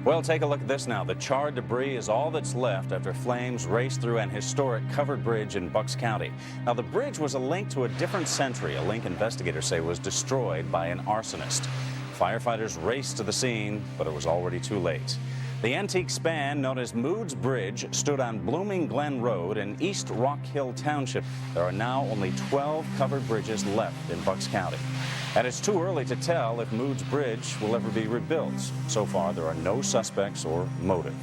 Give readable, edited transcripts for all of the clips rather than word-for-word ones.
Well, take a look at this now. The charred debris is all that's left after flames raced through an historic covered bridge in Bucks County. Now, the bridge was a link to a different century, a link investigators say was destroyed by an arsonist. Firefighters raced to the scene, but it was already too late. The antique span known as Moods Bridge stood on Blooming Glen Road in East Rock Hill Township. There are now only 12 covered bridges left in Bucks County. And it's too early to tell if Moods Bridge will ever be rebuilt. So far, there are no suspects or motive.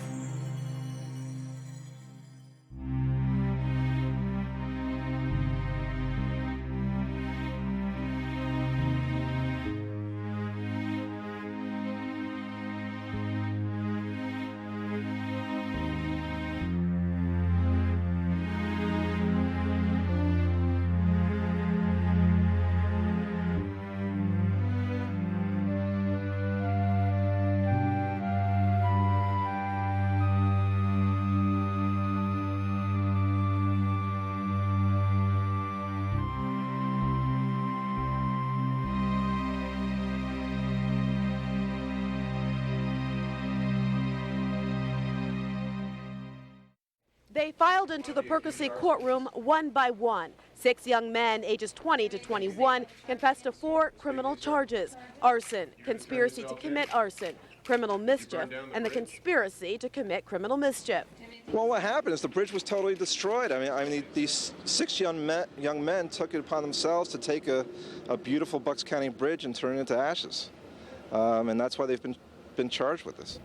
They filed into the Percy courtroom one by one. 6 young men, ages 20 to 21, confessed to 4 criminal charges: arson, conspiracy to commit arson, criminal mischief, and the conspiracy to commit criminal mischief. Well, what happened is the bridge was totally destroyed. I mean, these 6 young men took it upon themselves to take a beautiful Bucks County bridge and turn it into ashes, and that's why they've been charged with this.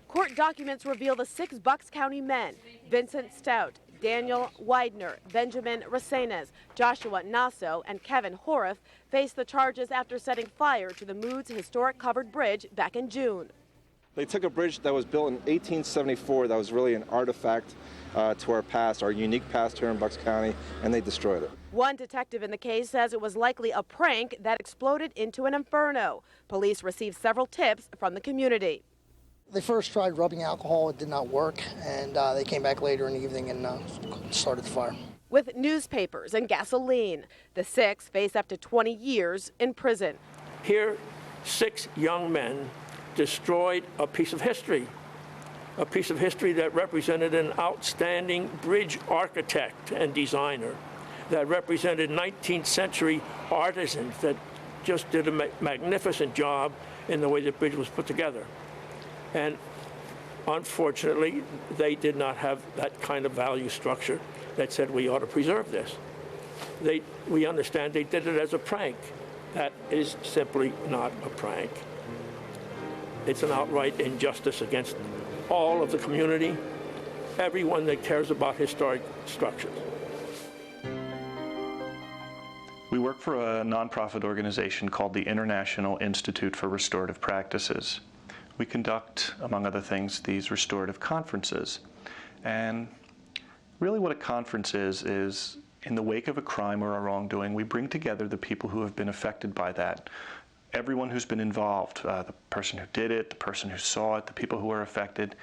Court documents reveal the 6 Bucks County men: Vincent Stout, Daniel Widener, Benjamin Racenes, Joshua Nasso, and Kevin Horiff faced the charges after setting fire to the Moods historic covered bridge back in June. They took a bridge that was built in 1874 that was really an artifact to our past, our unique past here in Bucks County, and they destroyed it. One detective in the case says it was likely a prank that exploded into an inferno. Police received several tips from the community. They first tried rubbing alcohol. It did not work, and they came back later in the evening and started the fire. With newspapers and gasoline, the 6 face up to 20 years in prison. Here, 6 young men destroyed a piece of history that represented an outstanding bridge architect and designer, that represented 19th century artisans that just did a magnificent job in the way the bridge was put together. And unfortunately, they did not have that kind of value structure that said we ought to preserve this. We understand they did it as a prank. That is simply not a prank. It's an outright injustice against all of the community, everyone that cares about historic structures. We work for a nonprofit organization called the International Institute for Restorative Practices. We conduct, among other things, these restorative conferences. And really what a conference is in the wake of a crime or a wrongdoing, we bring together the people who have been affected by that. Everyone who's been involved, the person who did it, the person who saw it, the people who are affected,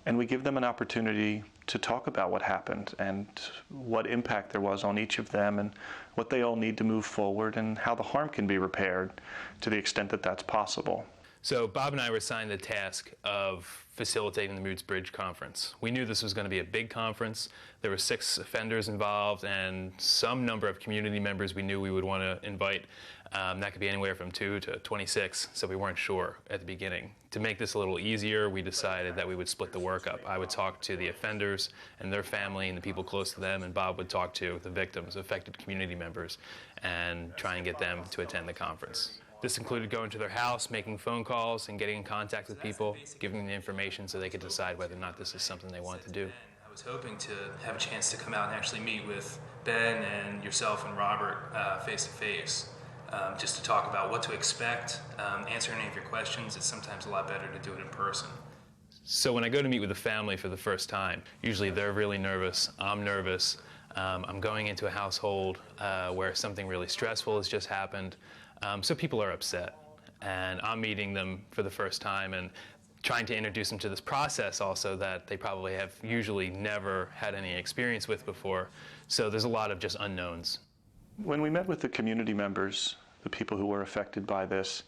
and we give them an opportunity to talk about what happened and what impact there was on each of them and what they all need to move forward and how the harm can be repaired to the extent that that's possible. So Bob and I were assigned the task of facilitating the Moods Bridge Conference. We knew this was going to be a big conference. There were 6 offenders involved and some number of community members we knew we would want to invite. That could be anywhere from 2 to 26, so we weren't sure at the beginning. To make this a little easier, we decided that we would split the work up. I would talk to the offenders and their family and the people close to them, and Bob would talk to the victims, affected community members, and try and get them to attend the conference. This included going to their house, making phone calls, and getting in contact with people, giving them the information so they could decide whether or not this is something they want to do. I was hoping to have a chance to come out and actually meet with Ben and yourself and Robert face to face, just to talk about what to expect, answer any of your questions. It's sometimes a lot better to do it in person. So when I go to meet with the family for the first time, usually they're really nervous, I'm nervous. I'm going into a household where something really stressful has just happened. So people are upset, and I'm meeting them for the first time and trying to introduce them to this process also that they probably have usually never had any experience with before. So there's a lot of just unknowns. When we met with the community members, the people who were affected by this,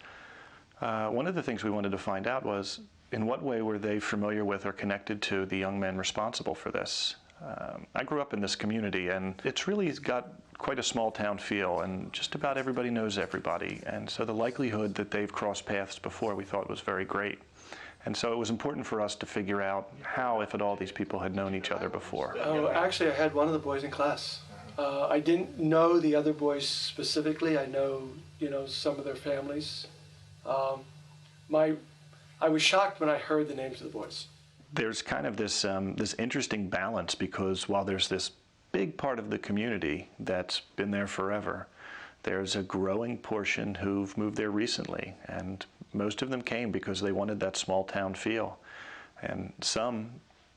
One of the things we wanted to find out was, in what way were they familiar with or connected to the young men responsible for this? I grew up in this community, and it's really got quite a small town feel, and just about everybody knows everybody. And so the likelihood that they've crossed paths before we thought was very great. And so it was important for us to figure out how, if at all, these people had known each other before. Oh, actually, I had one of the boys in class. I didn't know the other boys specifically. I know, some of their families. I was shocked when I heard the names of the boys. There's kind of this interesting balance, because while there's this big part of the community that's been there forever, there's a growing portion who've moved there recently, and most of them came because they wanted that small town feel. And some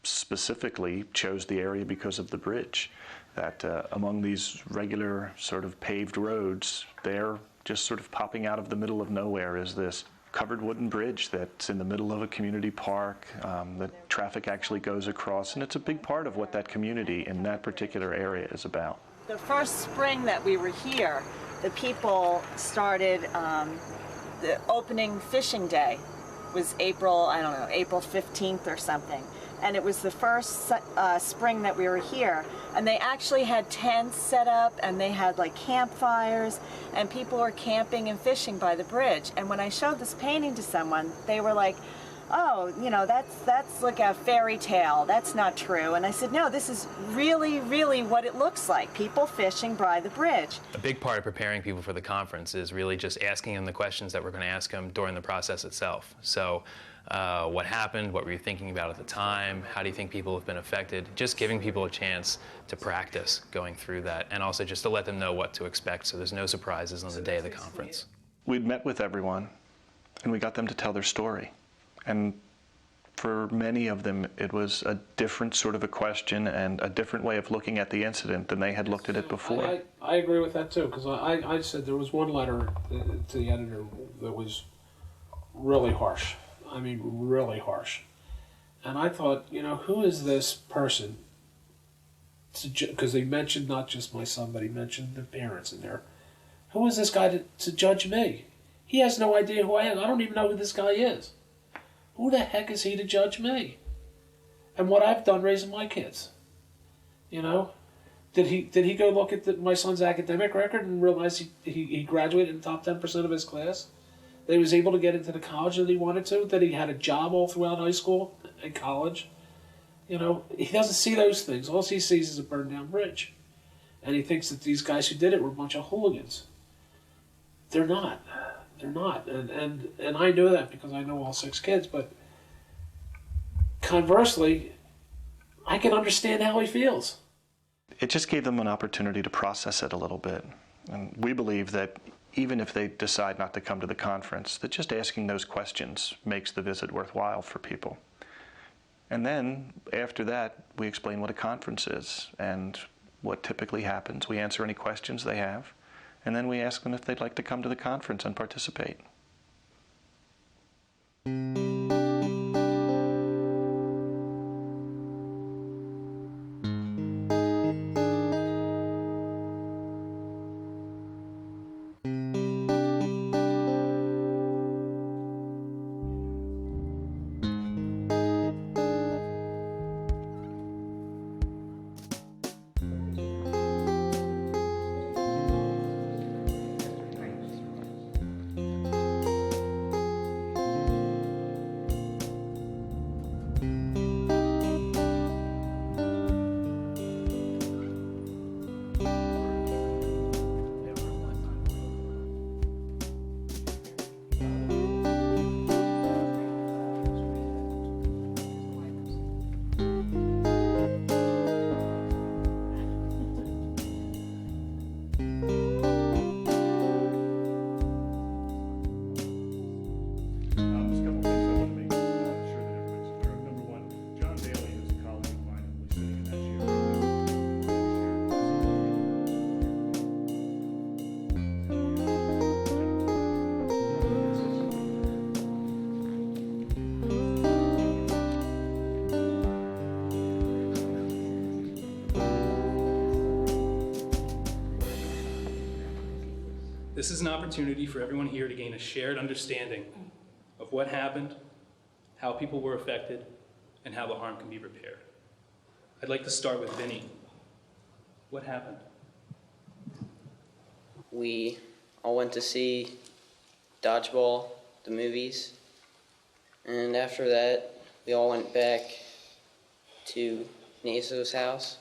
specifically chose the area because of the bridge, that among these regular sort of paved roads, they're just sort of popping out of the middle of nowhere is this covered wooden bridge that's in the middle of a community park. The traffic actually goes across, and it's a big part of what that community in that particular area is about. The first spring that we were here, the people started, the opening fishing day was April 15th or something. And it was the first spring that we were here. And they actually had tents set up, and they had like campfires, and people were camping and fishing by the bridge. And when I showed this painting to someone, they were like, oh, that's like a fairy tale. That's not true. And I said, no, this is really, really what it looks like. People fishing by the bridge. A big part of preparing people for the conference is really just asking them the questions that we're going to ask them during the process itself. So what happened? What were you thinking about at the time? How do you think people have been affected? Just giving people a chance to practice going through that, and also just to let them know what to expect so there's no surprises on the day of the conference. We'd met with everyone, and we got them to tell their story. And for many of them, it was a different sort of a question and a different way of looking at the incident than they had looked at it before. I agree with that too, because I said there was one letter to the editor that was really harsh. I mean, really harsh. And I thought, who is this person? Because they mentioned not just my son, but he mentioned the parents in there. Who is this guy to judge me? He has no idea who I am. I don't even know who this guy is. Who the heck is he to judge me? And what I've done raising my kids. Did he go look at my son's academic record and realize he graduated in the top 10% of his class? That he was able to get into the college that he wanted to? That he had a job all throughout high school and college? He doesn't see those things. All he sees is a burned down bridge. And he thinks that these guys who did it were a bunch of hooligans. They're not. They're not. And I know that because I know all 6 kids, but conversely, I can understand how he feels. It just gave them an opportunity to process it a little bit. And we believe that even if they decide not to come to the conference, that just asking those questions makes the visit worthwhile for people. And then, after that, we explain what a conference is and what typically happens. We answer any questions they have, and then we ask them if they'd like to come to the conference and participate. This is an opportunity for everyone here to gain a shared understanding of what happened, how people were affected, and how the harm can be repaired. I'd like to start with Vinny. What happened? We all went to see Dodgeball, the movies, and after that, we all went back to Naso's house.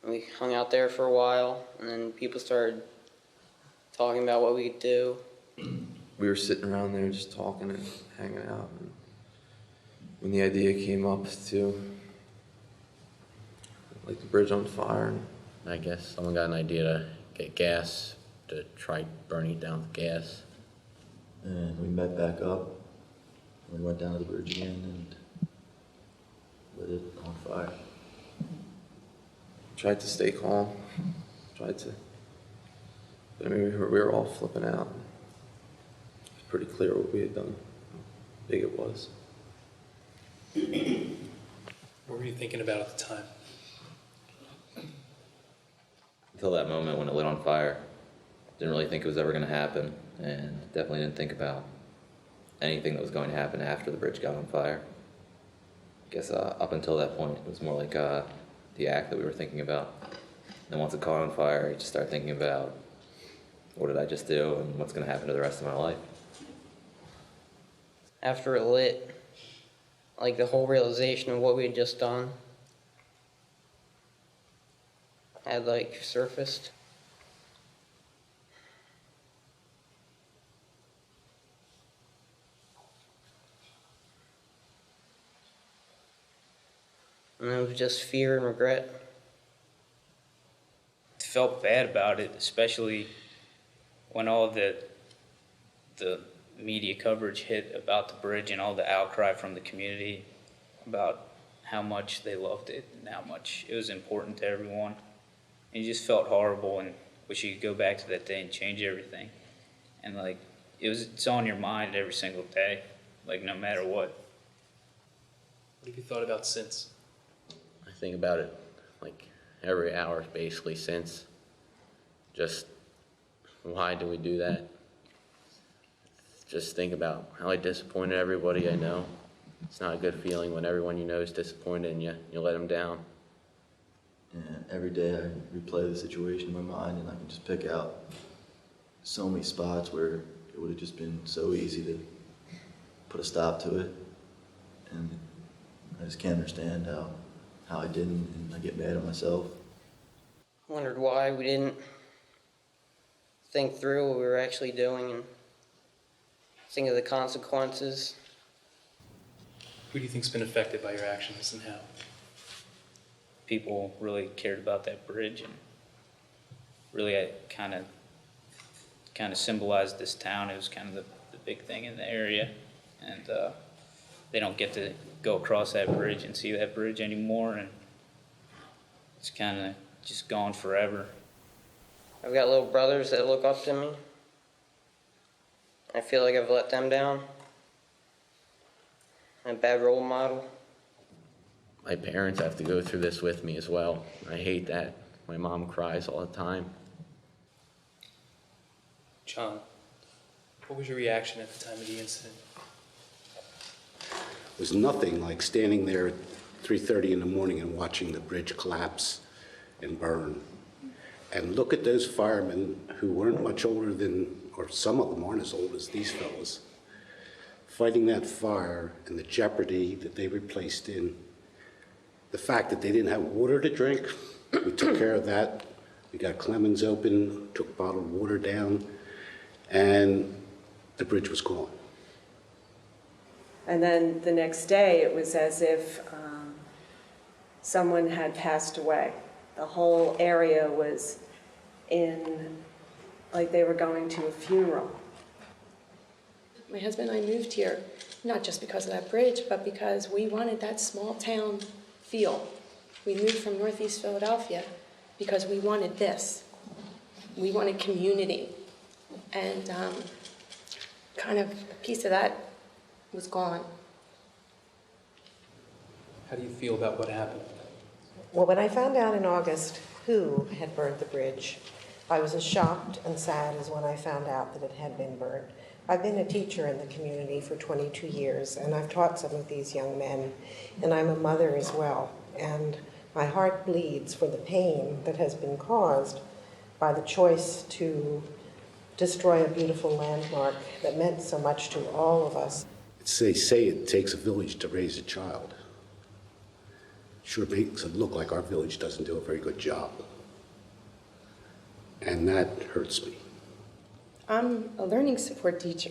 We hung out there for a while, and then people started talking about what we could do. We were sitting around there just talking and hanging out. And when the idea came up to light the bridge on fire, I guess someone got an idea to get gas, to try burning it down with gas. and we met back up. We went down to the bridge again and lit it on fire. Tried to stay calm. But I mean, we were all flipping out. It's pretty clear what we had done, how big it was. What were you thinking about at the time? Until that moment when it lit on fire. Didn't really think it was ever going to happen, and definitely didn't think about anything that was going to happen after the bridge got on fire. I guess up until that point, it was more like the act that we were thinking about. And once it caught on fire, you just start thinking about, what did I just do, and what's going to happen to the rest of my life? After it lit, like the whole realization of what we had just done had like surfaced. And it was just fear and regret. Felt bad about it, especially when all the media coverage hit about the bridge and all the outcry from the community about how much they loved it and how much it was important to everyone. And you just felt horrible and wish you could go back to that day and change everything. And like it's on your mind every single day, like no matter what. What have you thought about since? I think about it like every hour basically since. Just why do we do that? Just think about how I disappointed everybody I know. It's not a good feeling when everyone you know is disappointed and you let them down. And every day I replay the situation in my mind, and I can just pick out so many spots where it would have just been so easy to put a stop to it. And I just can't understand how I didn't, and I get mad at myself. I wondered why we didn't think through what we were actually doing and think of the consequences. Who do you think's been affected by your actions and how? People really cared about that bridge and really kind of symbolized this town. It was kind of the big thing in the area, and they don't get to go across that bridge and see that bridge anymore, and it's kind of just gone forever. I've got little brothers that look up to me. I feel like I've let them down. I'm a bad role model. My parents have to go through this with me as well. I hate that. My mom cries all the time. John, what was your reaction at the time of the incident? It was nothing like standing there at 3:30 in the morning and watching the bridge collapse and burn. And look at those firemen who weren't much older than, or some of them aren't as old as these fellas, fighting that fire and the jeopardy that they were placed in. The fact that they didn't have water to drink, we took care of that. We got Clemens open, took bottled water down, and the bridge was gone. And then the next day, it was as if someone had passed away. The whole area was like they were going to a funeral. My husband and I moved here, not just because of that bridge, but because we wanted that small town feel. We moved from Northeast Philadelphia because we wanted this. We wanted community. And kind of a piece of that was gone. How do you feel about what happened? Well, when I found out in August who had burned the bridge, I was as shocked and sad as when I found out that it had been burned. I've been a teacher in the community for 22 years, and I've taught some of these young men, and I'm a mother as well. And my heart bleeds for the pain that has been caused by the choice to destroy a beautiful landmark that meant so much to all of us. They say it takes a village to raise a child. Sure makes it look like our village doesn't do a very good job. And that hurts me. I'm a learning support teacher.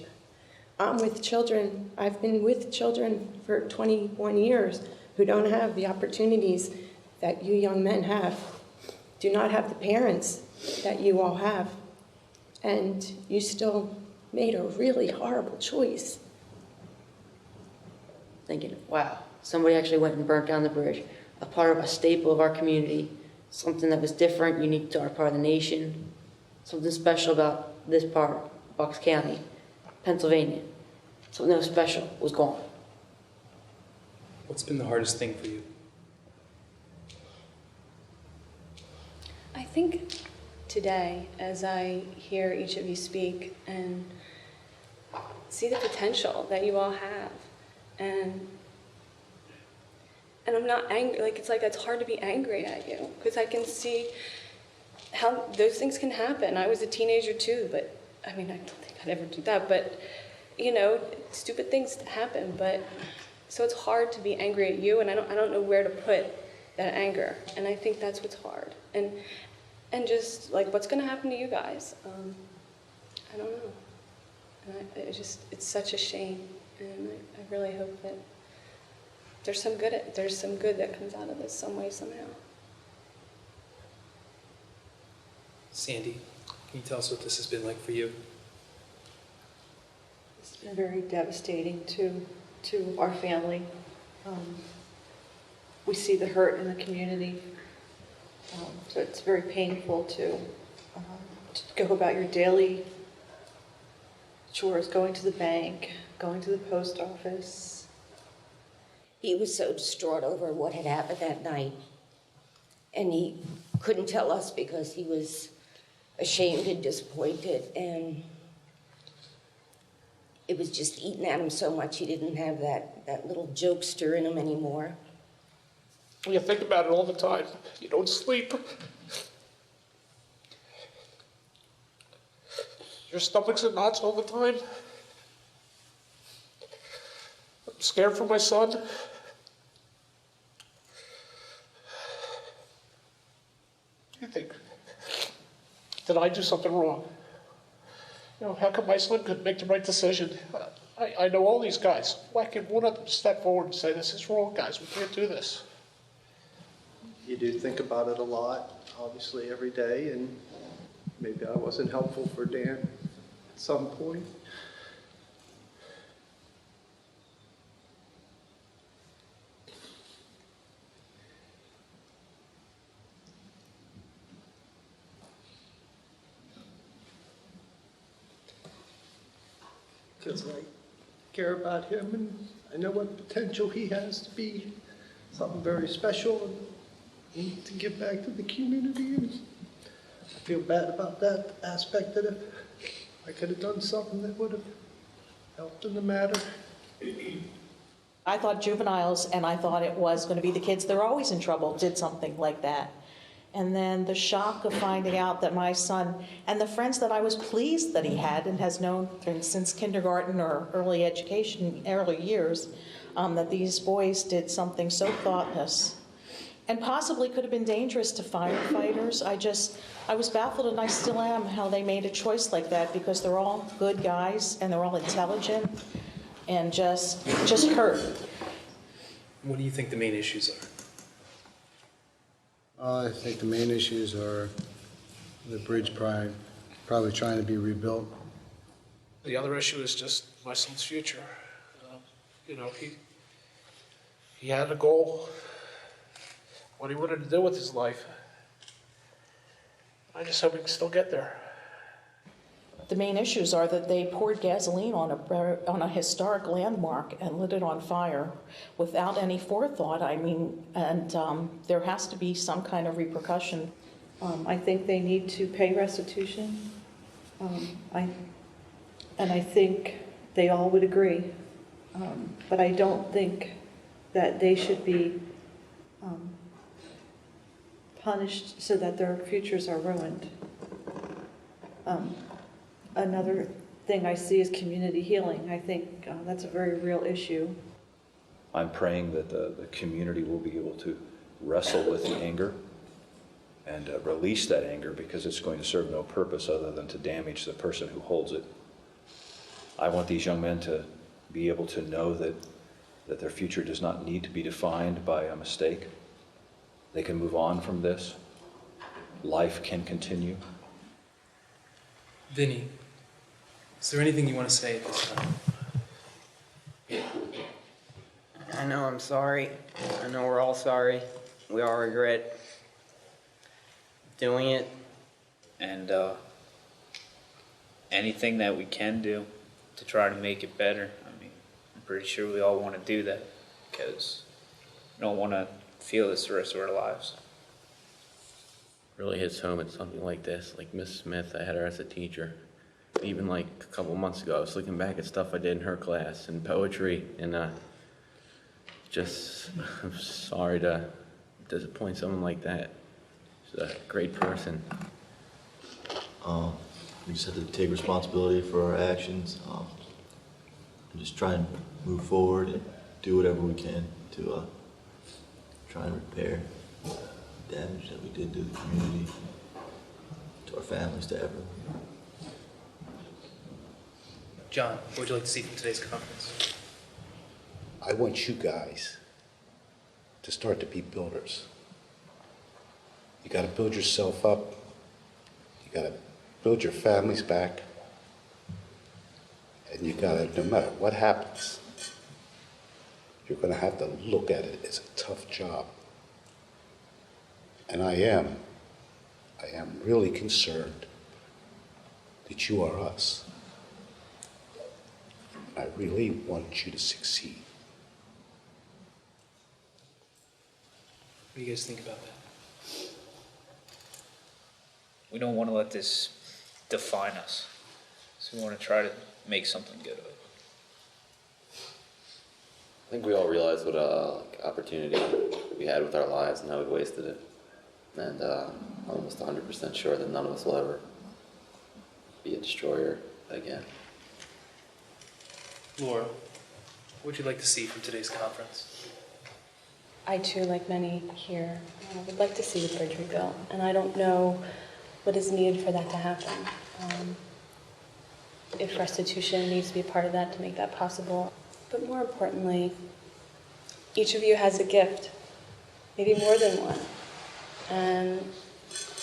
I'm with children. I've been with children for 21 years who don't have the opportunities that you young men have, do not have the parents that you all have. And you still made a really horrible choice. Thinking, wow, somebody actually went and burnt down the bridge, a part of a staple of our community, something that was different, unique to our part of the nation, something special about this part, Bucks County, Pennsylvania. Something that was special was gone. What's been the hardest thing for you? I think today, as I hear each of you speak and see the potential that you all have, and I'm not angry, it's hard to be angry at you, because I can see how those things can happen. I was a teenager too, but I don't think I'd ever do that, but stupid things happen, but so it's hard to be angry at you, and I don't know where to put that anger, and I think that's what's hard. And just like what's going to happen to you guys, I don't know. And it's such a shame, and I really hope that there's some good that comes out of this some way, somehow. Sandy, can you tell us what this has been like for you? It's been very devastating to our family. We see the hurt in the community. So it's very painful to go about your daily chores, going to the bank, going to the post office. He was so distraught over what had happened that night. And he couldn't tell us because he was ashamed and disappointed. And it was just eating at him so much he didn't have that little jokester in him anymore. You think about it all the time. You don't sleep. Your stomach's in knots all the time. I'm scared for my son. You think, did I do something wrong? How come my son couldn't make the right decision? I know all these guys. Why can't one of them step forward and say, this is wrong, guys, we can't do this? You do think about it a lot, obviously, every day, and maybe I wasn't helpful for Dan at some point. Because I care about him, and I know what potential he has to be something very special and to give back to the community. And I feel bad about that aspect of it. I could have done something that would have helped in the matter. I thought juveniles, and I thought it was going to be the kids that are always in trouble, did something like that. And then the shock of finding out that my son, and the friends that I was pleased that he had and has known since kindergarten or early education, early years, that these boys did something so thoughtless and possibly could have been dangerous to firefighters. I was baffled, and I still am, how they made a choice like that, because they're all good guys and they're all intelligent and just hurt. What do you think the main issues are? I think the main issues are the bridge probably trying to be rebuilt. The other issue is just my son's future. He had a goal, what he wanted to do with his life. I just hope he can still get there. The main issues are that they poured gasoline on a historic landmark and lit it on fire without any forethought. And there has to be some kind of repercussion. I think they need to pay restitution. And I think they all would agree. But I don't think that they should be punished so that their futures are ruined. Another thing I see is community healing. I think that's a very real issue. I'm praying that the community will be able to wrestle with the anger and release that anger, because it's going to serve no purpose other than to damage the person who holds it. I want these young men to be able to know that their future does not need to be defined by a mistake. They can move on from this. Life can continue. Vinny, is there anything you want to say at this time? I know I'm sorry. I know we're all sorry. We all regret doing it. And anything that we can do to try to make it better. I mean, I'm pretty sure we all want to do that because we don't want to feel this the rest of our lives. Really hits home at something like this. Like Miss Smith, I had her as a teacher. Even like a couple months ago, I was looking back at stuff I did in her class and poetry, and I'm sorry to disappoint someone like that. She's a great person. We just have to take responsibility for our actions. And just try and move forward and do whatever we can to try and repair the damage that we did to the community, to our families, to everyone. John, what would you like to see from today's conference? I want you guys to start to be builders. You got to build yourself up. You got to build your families back. And you got to, no matter what happens, you're going to have to look at it as a tough job. And I am really concerned that you are us. I really want you to succeed. What do you guys think about that? We don't want to let this define us. So we want to try to make something good of it. I think we all realize what opportunity we had with our lives and how we wasted it. And I'm almost 100% sure that none of us will ever be a destroyer again. Laura, what would you like to see from today's conference? I too, like many here, would like to see the bridge rebuilt, and I don't know what is needed for that to happen. If restitution needs to be a part of that to make that possible. But more importantly, each of you has a gift, maybe more than one. And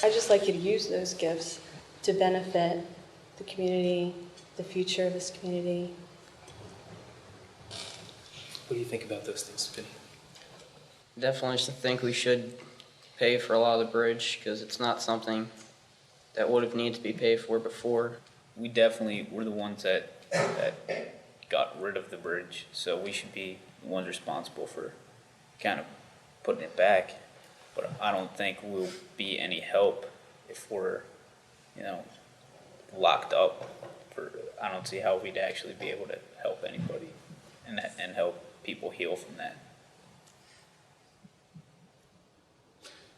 I'd just like you to use those gifts to benefit the community, the future of this community. What do you think about those things, Vinny? Definitely think we should pay for a lot of the bridge because it's not something that would have needed to be paid for before. We definitely were the ones that got rid of the bridge, so we should be the ones responsible for kind of putting it back. But I don't think we'll be any help if we're, locked up. I don't see how we'd actually be able to help anybody and help people heal from that.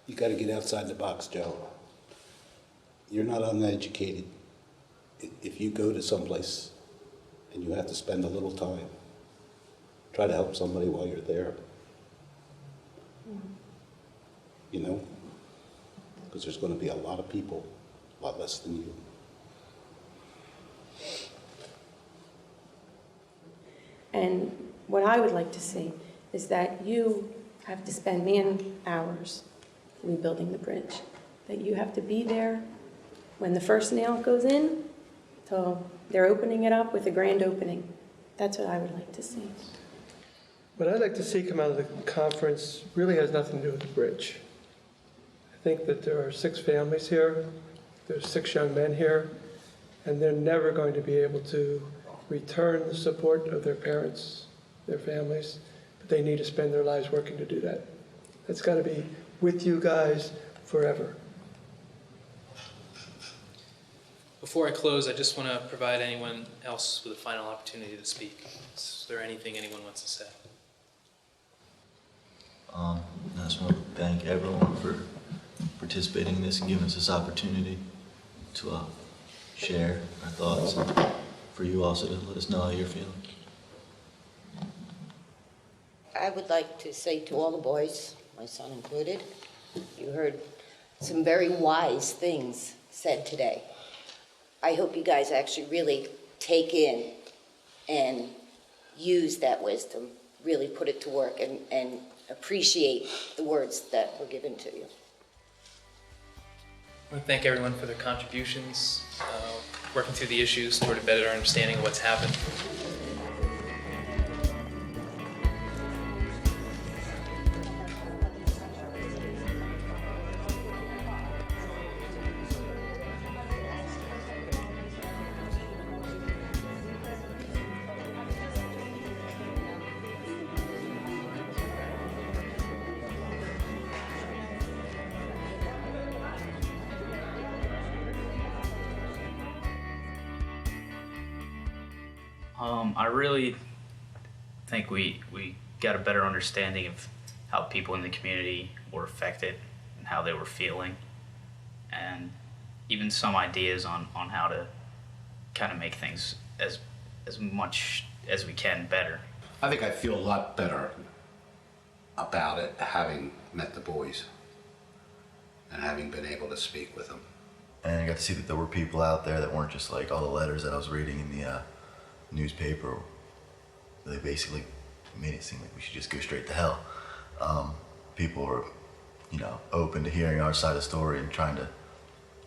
You got to get outside the box, Joe. You're not uneducated. If you go to someplace and you have to spend a little time, try to help somebody while you're there. You know? Because there's going to be a lot of people, a lot less than you. And what I would like to see is that you have to spend man-hours rebuilding the bridge. That you have to be there when the first nail goes in, till they're opening it up with a grand opening. That's what I would like to see. What I'd like to see come out of the conference really has nothing to do with the bridge. I think that there are 6 families here, there's 6 young men here, and they're never going to be able to return the support of their parents, their families, but they need to spend their lives working to do that. That's got to be with you guys forever. Before I close, I just want to provide anyone else with a final opportunity to speak. Is there anything anyone wants to say? I just want to thank everyone for participating in this and giving us this opportunity to share our thoughts, and for you also to let us know how you're feeling. I would like to say to all the boys, my son included, you heard some very wise things said today. I hope you guys actually really take in and use that wisdom, really put it to work and appreciate the words that were given to you. I want to thank everyone for their contributions, working through the issues toward a better understanding of what's happened. I really think we got a better understanding of how people in the community were affected and how they were feeling, and even some ideas on how to kind of make things as much as we can better. I think I feel a lot better about it having met the boys and having been able to speak with them. And I got to see that there were people out there that weren't just like all the letters that I was reading in the newspaper. They basically made it seem like we should just go straight to hell. People were, open to hearing our side of the story and trying to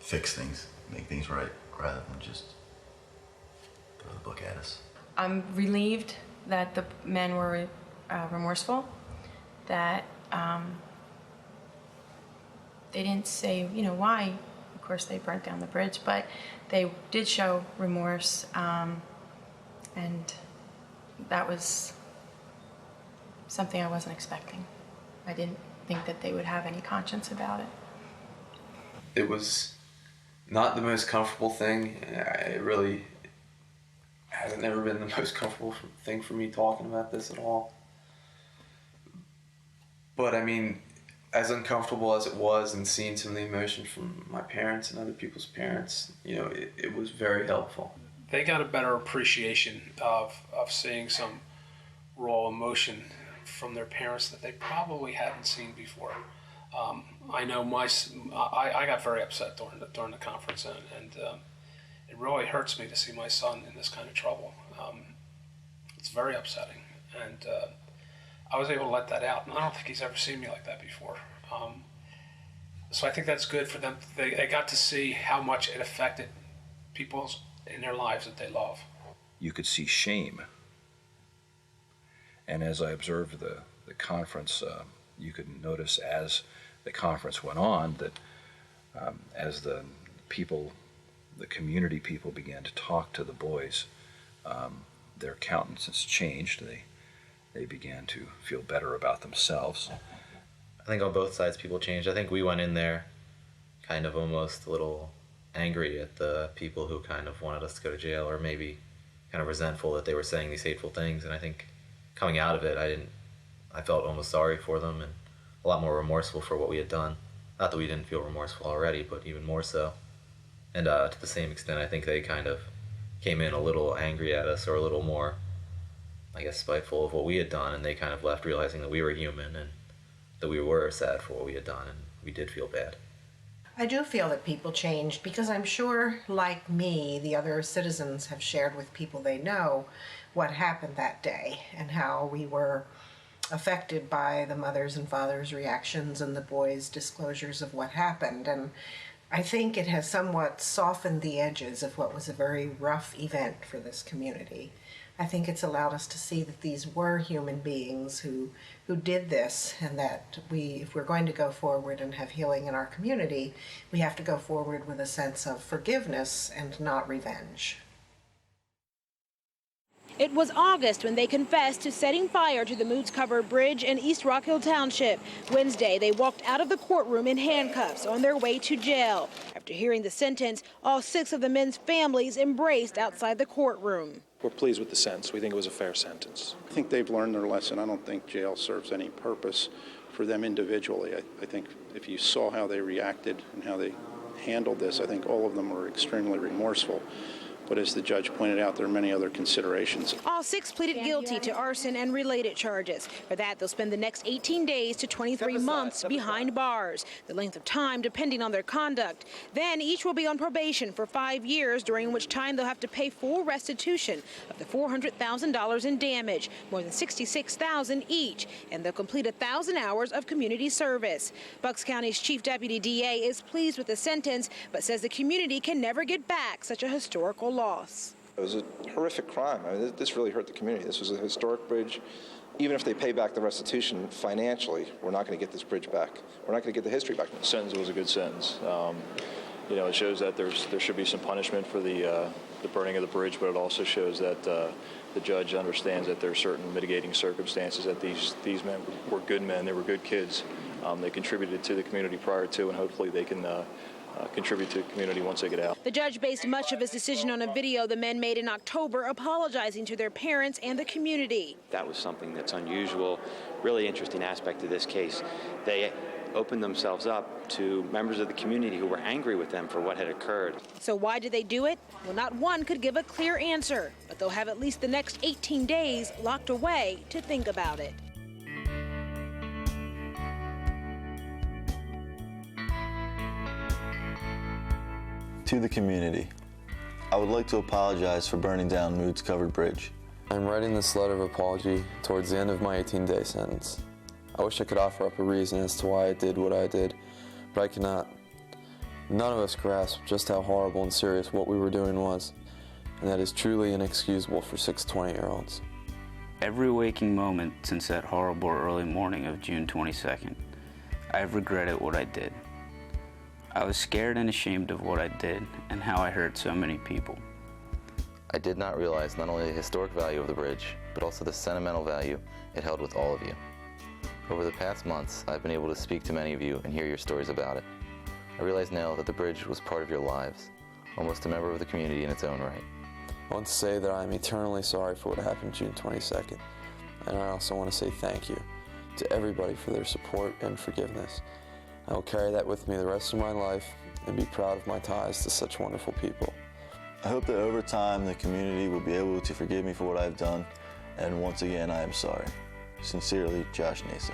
fix things, make things right, rather than just throw the book at us. I'm relieved that the men were remorseful, that they didn't say, why. Of course, they burnt down the bridge, but they did show remorse, and that was something I wasn't expecting. I didn't think that they would have any conscience about it. It was not the most comfortable thing. It really hasn't never been the most comfortable thing for me talking about this at all. But I mean, as uncomfortable as it was, and seeing some of the emotion from my parents and other people's parents, it was very helpful. They got a better appreciation of seeing some raw emotion from their parents that they probably hadn't seen before. I know I got very upset during the conference, and it really hurts me to see my son in this kind of trouble. It's very upsetting, and I was able to let that out, and I don't think he's ever seen me like that before. So I think that's good for them. They got to see how much it affected people in their lives that they love. You could see shame. And as I observed the conference, you could notice as the conference went on that as the community people began to talk to the boys, their countenances changed. They began to feel better about themselves. I think on both sides people changed. I think we went in there kind of almost a little angry at the people who kind of wanted us to go to jail, or maybe kind of resentful that they were saying these hateful things. And I think coming out of it, I felt almost sorry for them and a lot more remorseful for what we had done. Not that we didn't feel remorseful already, but even more so. And to the same extent, I think they kind of came in a little angry at us, or a little more, I guess, spiteful of what we had done, and they kind of left realizing that we were human and that we were sad for what we had done, and we did feel bad. I do feel that people changed, because I'm sure, like me, the other citizens have shared with people they know what happened that day and how we were affected by the mothers' and fathers' reactions and the boys' disclosures of what happened. And I think it has somewhat softened the edges of what was a very rough event for this community. I think it's allowed us to see that these were human beings who did this, and that if we're going to go forward and have healing in our community, we have to go forward with a sense of forgiveness and not revenge. It was August when they confessed to setting fire to the Moods-covered bridge in East Rock Hill Township. Wednesday, they walked out of the courtroom in handcuffs on their way to jail. After hearing the sentence, all 6 of the men's families embraced outside the courtroom. We're pleased with the sentence. We think it was a fair sentence. I think they've learned their lesson. I don't think jail serves any purpose for them individually. I think if you saw how they reacted and how they handled this, I think all of them were extremely remorseful. But as the judge pointed out, there are many other considerations. All 6 pleaded guilty to arson and related charges. For that, they'll spend the next 18 days to 23 months behind bars, the length of time depending on their conduct. Then each will be on probation for 5 years, during which time they'll have to pay full restitution of the $400,000 in damage, more than $66,000 each, and they'll complete 1,000 hours of community service. Bucks County's Chief Deputy DA is pleased with the sentence, but says the community can never get back such a historical loss. It was a horrific crime. I mean, this really hurt the community. This was a historic bridge. Even if they pay back the restitution financially, we're not going to get this bridge back. We're not going to get the history back. The sentence was a good sentence. You know, it shows that there should be some punishment for the burning of the bridge, but it also shows that the judge understands that there are certain mitigating circumstances, that these men were good men, they were good kids. They contributed to the community prior to, and hopefully they can contribute to the community once they get out. The judge based much of his decision on a video the men made in October apologizing to their parents and the community. That was something that's unusual, really interesting aspect of this case. They opened themselves up to members of the community who were angry with them for what had occurred. So why did they do it? Well, not one could give a clear answer, but they'll have at least the next 18 days locked away to think about it. To the community, I would like to apologize for burning down Moods-covered bridge. I'm writing this letter of apology towards the end of my 18-day sentence. I wish I could offer up a reason as to why I did what I did, but I cannot. None of us grasp just how horrible and serious what we were doing was, and that is truly inexcusable for 6 20-year-olds. Every waking moment since that horrible early morning of June 22nd, I've regretted what I did. I was scared and ashamed of what I did and how I hurt so many people. I did not realize not only the historic value of the bridge, but also the sentimental value it held with all of you. Over the past months, I've been able to speak to many of you and hear your stories about it. I realize now that the bridge was part of your lives, almost a member of the community in its own right. I want to say that I'm eternally sorry for what happened June 22nd, and I also want to say thank you to everybody for their support and forgiveness. I will carry that with me the rest of my life and be proud of my ties to such wonderful people. I hope that over time the community will be able to forgive me for what I've done, and once again I am sorry. Sincerely, Josh Nasa.